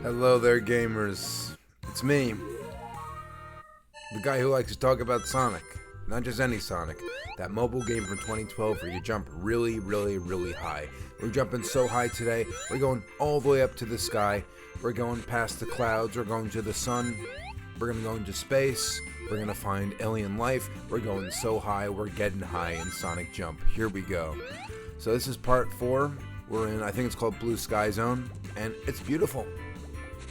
Hello there, gamers. It's me, the guy who likes to talk about Sonic. Not just any Sonic. That mobile game from 2012 where you jump really, really, really high. We're jumping so high today, we're going all the way up to the sky. We're going past the clouds, we're going to the sun. We're going to go into space. We're going to find alien life. We're going so high, we're getting high in Sonic Jump. Here we go. So this is part 4. We're in, I think it's called Blue Sky Zone, and it's beautiful.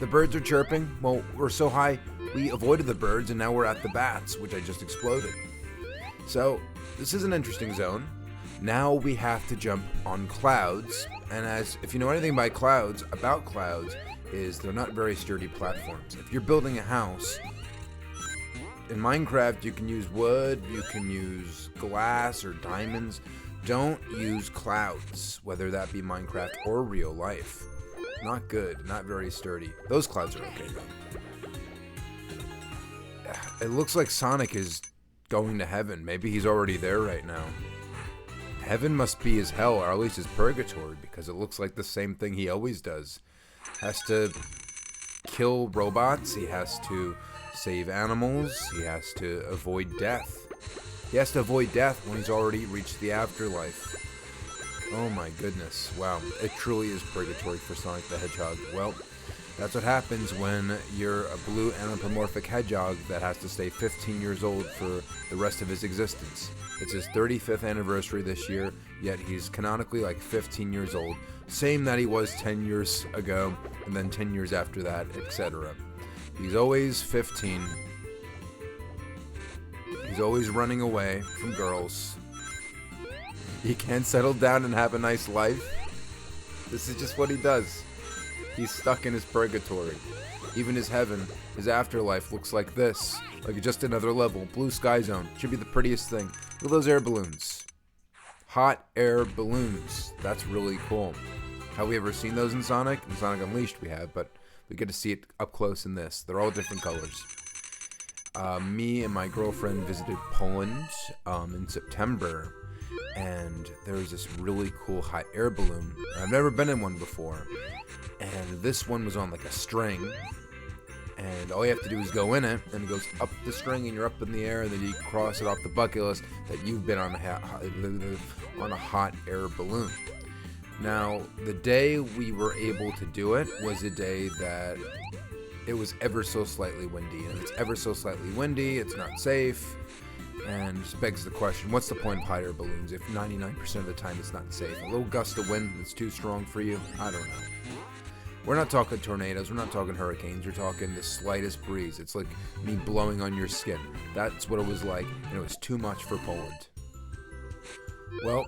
The birds are chirping. Well, we're so high, we avoided the birds, and now we're at the bats, which I just exploded. So, this is an interesting zone. Now we have to jump on clouds, and if you know anything about clouds, is they're not very sturdy platforms. If you're building a house, in Minecraft you can use wood, you can use glass or diamonds. Don't use clouds, whether that be Minecraft or real life. Not good, not very sturdy. Those clouds are okay though. It looks like Sonic is going to heaven. Maybe he's already there right now. Heaven must be his hell, or at least his purgatory, because it looks like the same thing he always does. Has to kill robots, he has to save animals, he has to avoid death. He has to avoid death when he's already reached the afterlife. Oh my goodness, wow, it truly is purgatory for Sonic the Hedgehog. Well, that's what happens when you're a blue anthropomorphic hedgehog that has to stay 15 years old for the rest of his existence. It's his 35th anniversary this year, yet he's canonically like 15 years old. Same that he was 10 years ago, and then 10 years after that, etc. He's always 15. He's always running away from girls. He can't settle down and have a nice life. This is just what he does. He's stuck in his purgatory. Even his heaven, his afterlife looks like this. Like just another level. Blue Sky Zone. Should be the prettiest thing. Look at those air balloons. Hot air balloons. That's really cool. Have we ever seen those in Sonic? In Sonic Unleashed we have, but we get to see it up close in this. They're all different colors. Me and my girlfriend visited Poland in September. And there was this really cool hot air balloon. I've never been in one before. And this one was on like a string. And all you have to do is go in it, and it goes up the string, and you're up in the air, and then you cross it off the bucket list that you've been on a hot air balloon. Now, the day we were able to do it was a day that it was ever so slightly windy. And if it's ever so slightly windy, it's not safe. And just begs the question, what's the point of hot air balloons if 99% of the time it's not safe? A little gust of wind that's too strong for you? I don't know. We're not talking tornadoes, we're not talking hurricanes, we're talking the slightest breeze. It's like me blowing on your skin. That's what it was like, and it was too much for Poland. Well,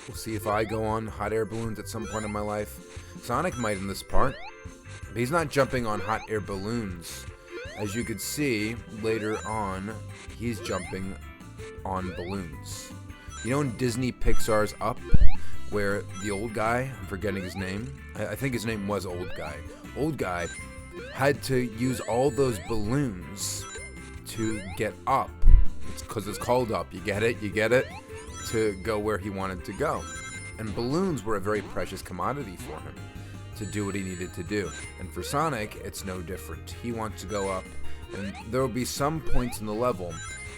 we'll see if I go on hot air balloons at some point in my life. Sonic might in this part, but he's not jumping on hot air balloons. As you could see, later on, he's jumping on balloons. You know in Disney Pixar's Up, where the old guy, I'm forgetting his name, I think his name was Old Guy, had to use all those balloons to get up. It's because it's called Up, you get it? To go where he wanted to go. And balloons were a very precious commodity for him to do what he needed to do. And for Sonic, it's no different. He wants to go up, and there will be some points in the level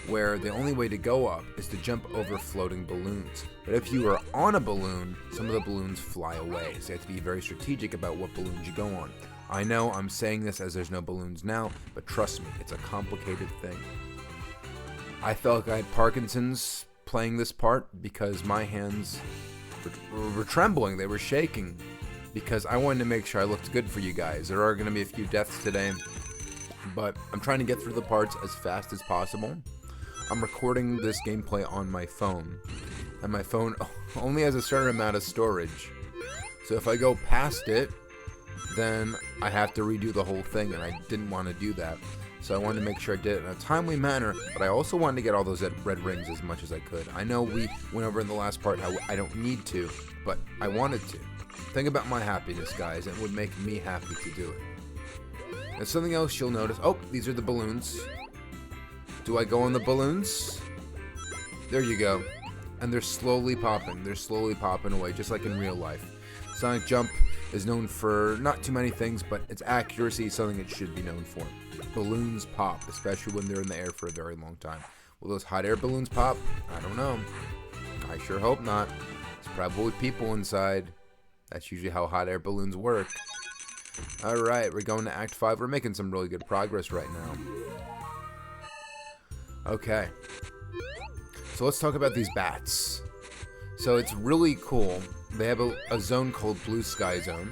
where the only way to go up is to jump over floating balloons. But if you are on a balloon, some of the balloons fly away, so you have to be very strategic about what balloons you go on. I know I'm saying this as there's no balloons now, but trust me, it's a complicated thing. I felt like I had Parkinson's playing this part because my hands were trembling, they were shaking. Because I wanted to make sure I looked good for you guys. There are going to be a few deaths today, but I'm trying to get through the parts as fast as possible. I'm recording this gameplay on my phone, and my phone only has a certain amount of storage. So if I go past it, then I have to redo the whole thing, and I didn't want to do that. So I wanted to make sure I did it in a timely manner, but I also wanted to get all those red rings as much as I could. I know we went over in the last part how I don't need to, but I wanted to. Think about my happiness, guys. It would make me happy to do it. And something else you'll notice. Oh, these are the balloons. Do I go on the balloons? There you go. And they're slowly popping. They're slowly popping away, just like in real life. Sonic Jump is known for not too many things, but its accuracy is something it should be known for. Balloons pop, especially when they're in the air for a very long time. Will those hot air balloons pop? I don't know. I sure hope not. It's probably with people inside. That's usually how hot air balloons work. Alright, we're going to Act 5. We're making some really good progress right now. Okay. So let's talk about these bats. So it's really cool. They have a zone called Blue Sky Zone.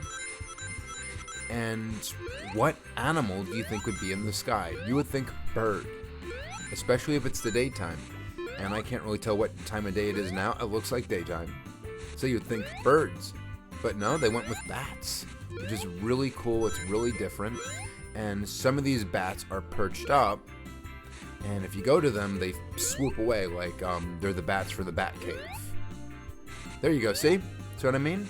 And what animal do you think would be in the sky? You would think bird. Especially if it's the daytime. And I can't really tell what time of day it is now. It looks like daytime. So you'd think birds. But no, they went with bats. Which is really cool. It's really different. And some of these bats are perched up. And if you go to them, they swoop away like they're the bats for the Bat Cave. There you go, see? See what I mean?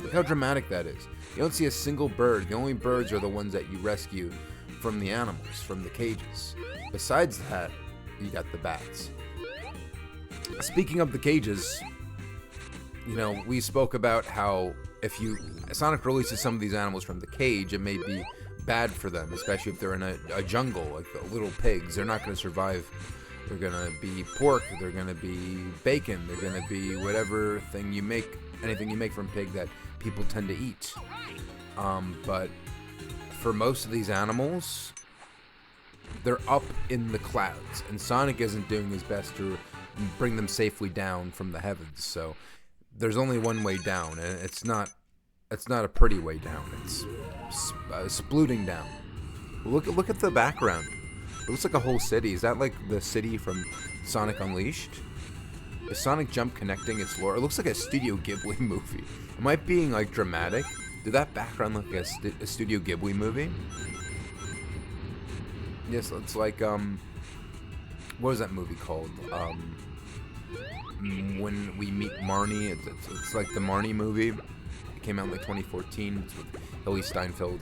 Look how dramatic that is. You don't see a single bird. The only birds are the ones that you rescue from the animals, from the cages. Besides that, you got the bats. Speaking of the cages, you know, we spoke about how if Sonic releases some of these animals from the cage, it may be bad for them, especially if they're in a jungle, like the little pigs. They're not going to survive. They're going to be pork, they're going to be bacon, they're going to be whatever thing you make, anything you make from pig that people tend to eat. But for most of these animals, they're up in the clouds, and Sonic isn't doing his best to bring them safely down from the heavens. So there's only one way down, and it's not a pretty way down. It's splooting down. Look at the background. It looks like a whole city. Is that like the city from Sonic Unleashed? Is Sonic Jump connecting its lore? It looks like a Studio Ghibli movie. Am I being like dramatic? Did that background look like a Studio Ghibli movie? Yes, it's like what was that movie called? When We Meet Marnie. It's like the Marnie movie. It came out in like 2014. It's with Hilly Steinfeld.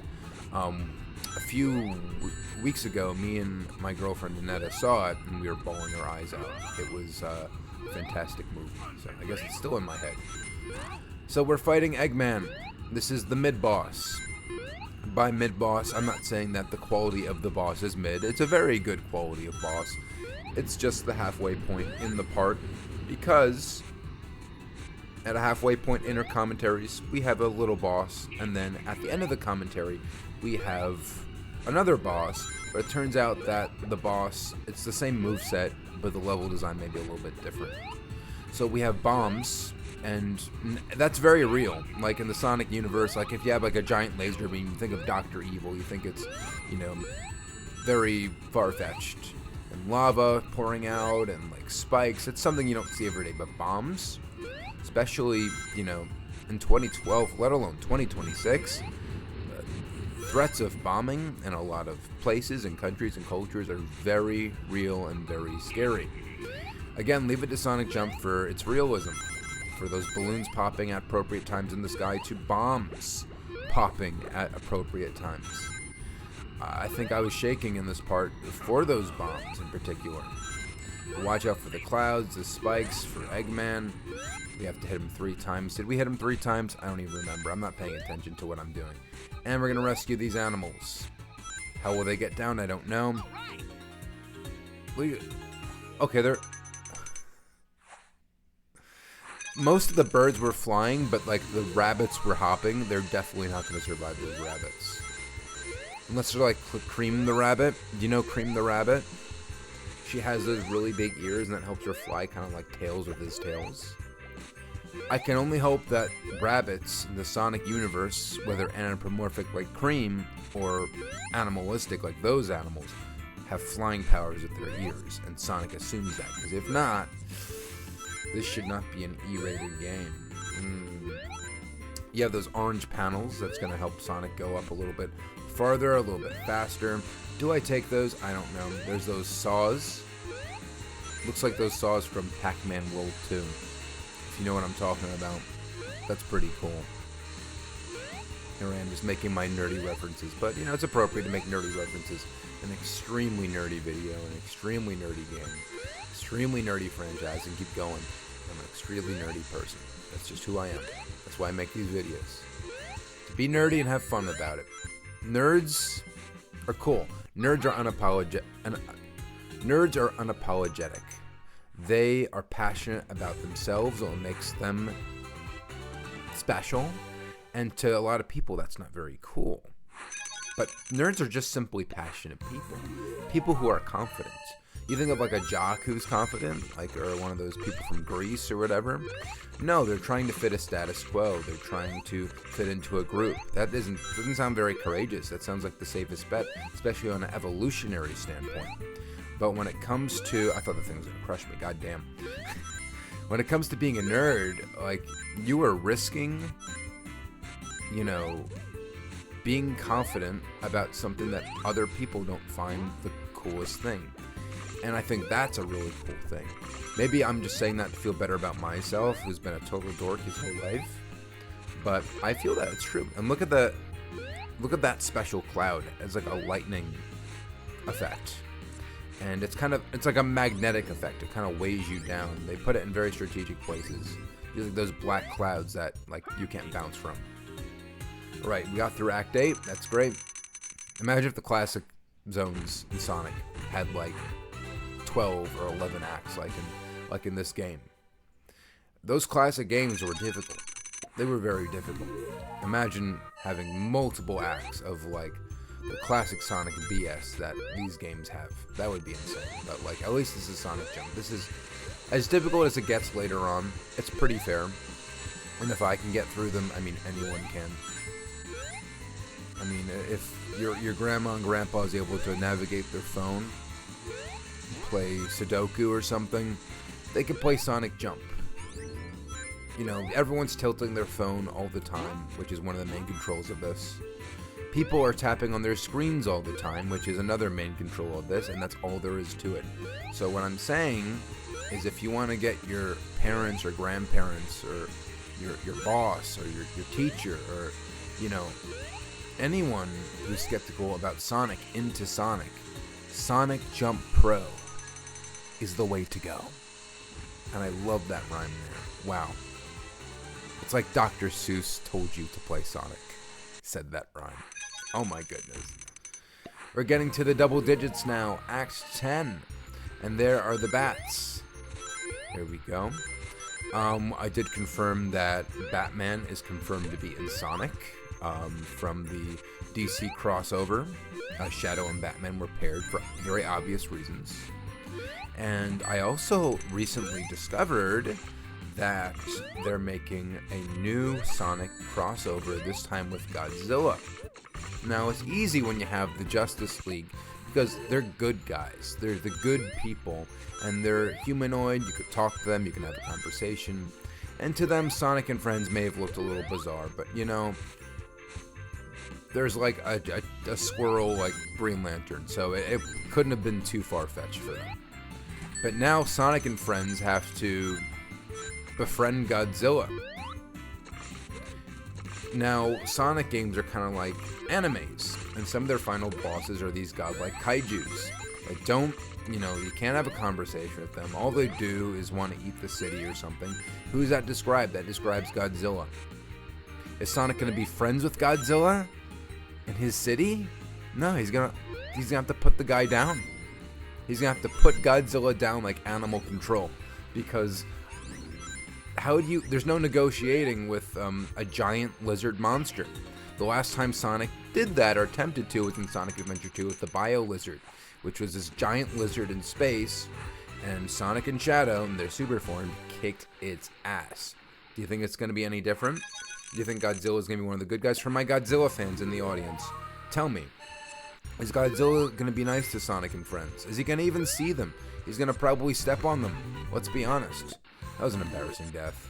A few weeks ago, me and my girlfriend Annetta saw it, and we were bawling our eyes out. It was a fantastic movie. So I guess it's still in my head. So we're fighting Eggman. This is the mid-boss. By mid-boss, I'm not saying that the quality of the boss is mid. It's a very good quality of boss. It's just the halfway point in the part, because at a halfway point in our commentaries, we have a little boss, and then at the end of the commentary, we have another boss, but it turns out that the boss, it's the same moveset, but the level design may be a little bit different. So we have bombs, and that's very real. Like in the Sonic universe, like if you have like a giant laser beam, you think of Dr. Evil, you think it's, you know, very far-fetched. And lava pouring out, and like spikes, it's something you don't see every day, but bombs, especially, you know, in 2012, let alone 2026, threats of bombing in a lot of places and countries and cultures are very real and very scary. Again, leave it to Sonic Jump for its realism, for those balloons popping at appropriate times in the sky to bombs popping at appropriate times. I think I was shaking in this part for those bombs in particular. Watch out for the clouds, the spikes, for Eggman. We have to hit him 3 times. Did we hit him 3 times? I don't even remember. I'm not paying attention to what I'm doing. And we're going to rescue these animals. How will they get down? I don't know. Okay, they're... Most of the birds were flying, but like the rabbits were hopping. They're definitely not going to survive those rabbits. Unless they're like Cream the Rabbit. Do you know Cream the Rabbit? She has those really big ears, and that helps her fly kind of like Tails with his tails. I can only hope that rabbits in the Sonic universe, whether anthropomorphic like Cream or animalistic like those animals, have flying powers with their ears, and Sonic assumes that, because if not, this should not be an E-rated game. You have those orange panels. That's going to help Sonic go up a little bit farther, a little bit faster. Do I take those? I don't know. There's those saws. Looks like those saws from Pac-Man World 2. If you know what I'm talking about. That's pretty cool. Here I am just making my nerdy references. But, you know, it's appropriate to make nerdy references. An extremely nerdy video, an extremely nerdy game, extremely nerdy franchise, and keep going. I'm an extremely nerdy person. That's just who I am. That's why I make these videos. Be nerdy and have fun about it. Nerds are cool. Nerds are unapologetic. They are passionate about themselves, what makes them special. And to a lot of people, that's not very cool. But nerds are just simply passionate people. People who are confident. You think of like a jock who's confident, like, or one of those people from Greece or whatever. No, they're trying to fit a status quo. They're trying to fit into a group. That doesn't sound very courageous. That sounds like the safest bet, especially on an evolutionary standpoint. But when it comes to, I thought the thing was gonna crush me. Goddamn. When it comes to being a nerd, like, you are risking, being confident about something that other people don't find the coolest thing. And I think that's a really cool thing. Maybe I'm just saying that to feel better about myself, who's been a total dork his whole life. But I feel that it's true. And look at that special cloud as like a lightning effect. And it's like a magnetic effect. It kind of weighs you down. They put it in very strategic places. Those black clouds that like you can't bounce from. Right, we got through Act 8. That's great. Imagine if the classic zones in Sonic had like 12 or 11 acts like in this game. Those classic games were difficult. They were very difficult. Imagine having multiple acts of like the classic Sonic BS that these games have. That would be insane. But like, at least this is Sonic Jump. This is as difficult as it gets later on. It's pretty fair. And if I can get through them, I mean, anyone can. I mean, if your grandma and grandpa is able to navigate their phone, play Sudoku or something, they can play Sonic Jump. Everyone's tilting their phone all the time, which is one of the main controls of this. People are tapping on their screens all the time, which is another main control of this, and that's all there is to it. So what I'm saying is, if you want to get your parents or grandparents or your boss or your teacher or, anyone who's skeptical about Sonic into Sonic, Sonic Jump Pro is the way to go. And I love that rhyme there. Wow. It's like Dr. Seuss told you to play Sonic. Said that rhyme. Oh my goodness. We're getting to the double digits now. Act 10. And there are the bats. Here we go. I did confirm that Batman is confirmed to be in Sonic. From the DC crossover. Shadow and Batman were paired for very obvious reasons. And I also recently discovered that they're making a new Sonic crossover, this time with Godzilla. Now, it's easy when you have the Justice League, because they're good guys. They're the good people, and they're humanoid. You could talk to them, you can have a conversation. And to them, Sonic and friends may have looked a little bizarre, but there's like a squirrel like Green Lantern, so it couldn't have been too far-fetched for them. But now Sonic and friends have to befriend Godzilla. Now, Sonic games are kind of like animes, and some of their final bosses are these godlike kaijus. Like, you can't have a conversation with them. All they do is want to eat the city or something. Who's that describe? That describes Godzilla. Is Sonic going to be friends with Godzilla in his city? No, he's gonna have to put the guy down. He's gonna have to put Godzilla down like Animal Control, because there's no negotiating with a giant lizard monster. The last time Sonic did that, or attempted to, was in Sonic Adventure 2 with the Bio Lizard, which was this giant lizard in space, and Sonic and Shadow, in their super form, kicked its ass. Do you think it's gonna be any different? Do you think Godzilla is going to be one of the good guys? For my Godzilla fans in the audience, tell me, is Godzilla going to be nice to Sonic and friends? Is he going to even see them? He's going to probably step on them. Let's be honest. That was an embarrassing death.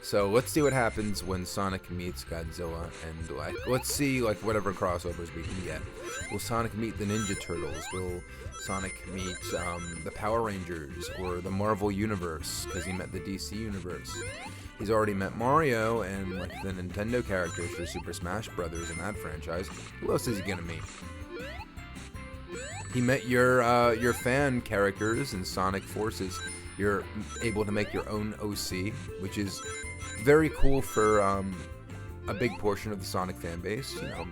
So let's see what happens when Sonic meets Godzilla, and let's see whatever crossovers we can get. Will Sonic meet the Ninja Turtles? Will Sonic meet the Power Rangers or the Marvel Universe, because he met the DC Universe? He's already met Mario and the Nintendo characters for Super Smash Brothers in that franchise. Who else is he gonna meet? He met your fan characters in Sonic Forces. You're able to make your own OC, which is very cool for a big portion of the Sonic fan base. You know,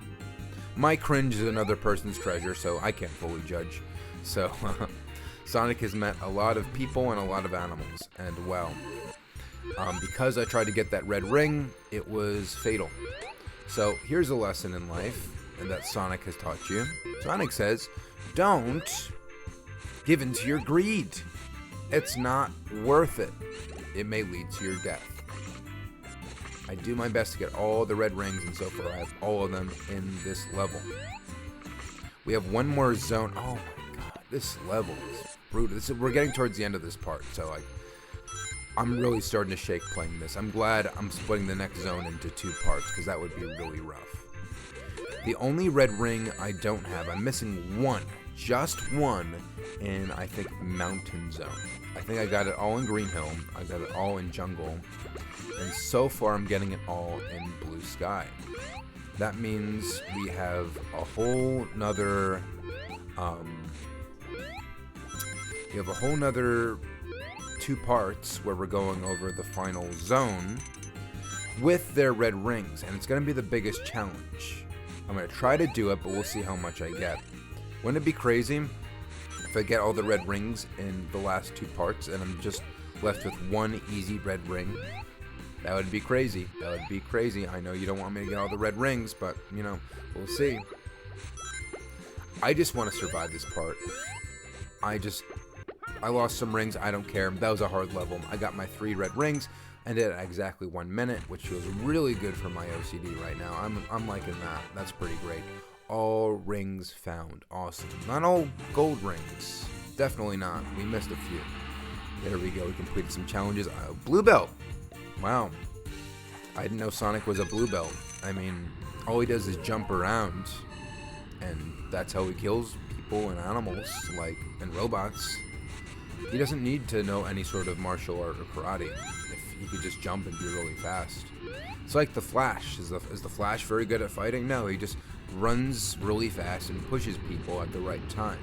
my cringe is another person's treasure, so I can't fully judge. So, Sonic has met a lot of people and a lot of animals, and well, because I tried to get that red ring, it was fatal. So, here's a lesson in life, and that Sonic has taught you. Sonic says, don't give in to your greed. It's not worth it. It may lead to your death. I do my best to get all the red rings, and so far I have all of them in this level. We have one more zone. Oh my god, this level is brutal. We're getting towards the end of this part, so I'm really starting to shake playing this. I'm glad I'm splitting the next zone into 2 parts, because that would be really rough. The only red ring I don't have, I'm missing one, just one, in I think Mountain Zone. I think I got it all in Green Hill, I got it all in Jungle, and so far I'm getting it all in Blue Sky. That means we have a whole nother, we have a whole nother 2 parts where we're going over the final zone with their red rings, and it's going to be the biggest challenge. I'm going to try to do it, but we'll see how much I get. Wouldn't it be crazy if I get all the red rings in the last 2 parts and I'm just left with one easy red ring? That would be crazy. That would be crazy. I know you don't want me to get all the red rings, but, you know, we'll see. I just want to survive this part. I lost some rings. I don't care. That was a hard level. I got my 3 red rings and did it at exactly 1 minute, which was really good for my OCD right now. I'm liking that. That's pretty great. All rings found. Awesome. Not all gold rings. Definitely not. We missed a few. There we go. We completed some challenges. Blue belt. Wow. I didn't know Sonic was a blue belt. I mean, all he does is jump around, and that's how he kills people and animals, and robots. He doesn't need to know any sort of martial art or karate if he could just jump and be really fast. It's like the Flash. Is the Flash very good at fighting? No, he just runs really fast and pushes people at the right time.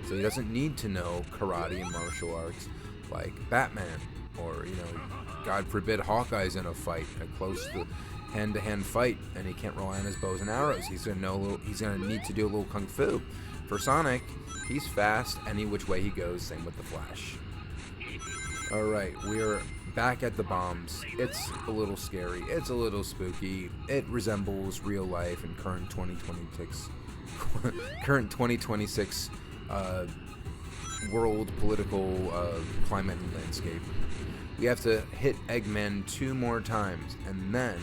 So he doesn't need to know karate and martial arts like Batman, or, you know, God forbid Hawkeye's in a fight, a close hand-to-hand fight, and he can't rely on his bows and arrows. He's gonna need to do a little kung fu. For Sonic, he's fast any which way he goes. Same with the Flash. All right, we're back at the bombs. It's a little scary. It's a little spooky. It resembles real life in current 2026 world political climate and landscape. We have to hit Eggman 2 more times, and then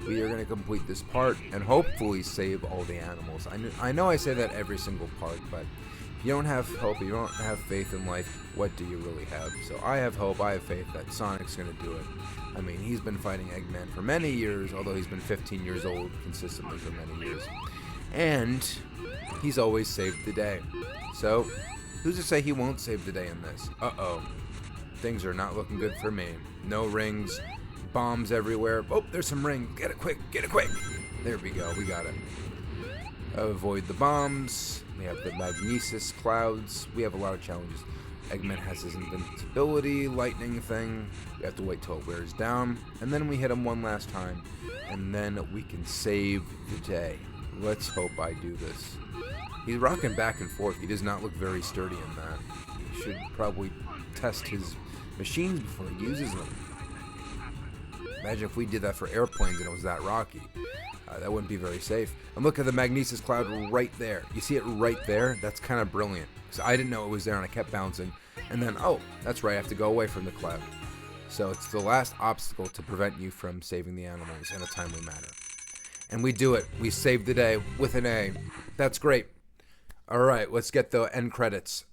we are going to complete this part and hopefully save all the animals. I know I say that every single part, but if you don't have hope, you don't have faith in life, what do you really have? So I have hope, I have faith that Sonic's going to do it. I mean, he's been fighting Eggman for many years, although he's been 15 years old consistently for many years. And he's always saved the day. So, who's to say he won't save the day in this? Uh-oh. Things are not looking good for me. No rings, bombs everywhere. Oh, there's some rings. Get it quick, get it quick. There we go, we got it. Avoid the bombs. We have the magnesis clouds. We have a lot of challenges. Eggman has his invincibility lightning thing. We have to wait till it wears down. And then we hit him one last time. And then we can save the day. Let's hope I do this. He's rocking back and forth. He does not look very sturdy in that. He should probably test his machines before he uses them. Imagine if we did that for airplanes and it was that rocky. That wouldn't be very safe. And look at the magnesis cloud right there. You see it right there? That's kind of brilliant. Because I didn't know it was there and I kept bouncing. And then, oh, that's right, I have to go away from the cloud. So it's the last obstacle to prevent you from saving the animals in a timely manner. And we do it. We save the day with an A. That's great. Alright, let's get the end credits.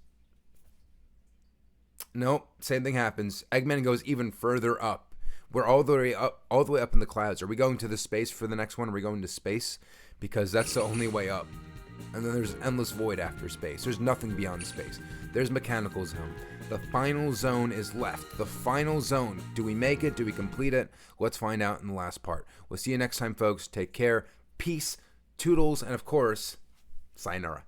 Nope, same thing happens. Eggman goes even further up. We're all the way up in the clouds. Are we going to the space for the next one? Are we going to space? Because that's the only way up. And then there's endless void after space. There's nothing beyond space. There's mechanical zone. The final zone is left. The final zone. Do we make it? Do we complete it? Let's find out in the last part. We'll see you next time, folks. Take care. Peace, toodles, and of course, sayonara.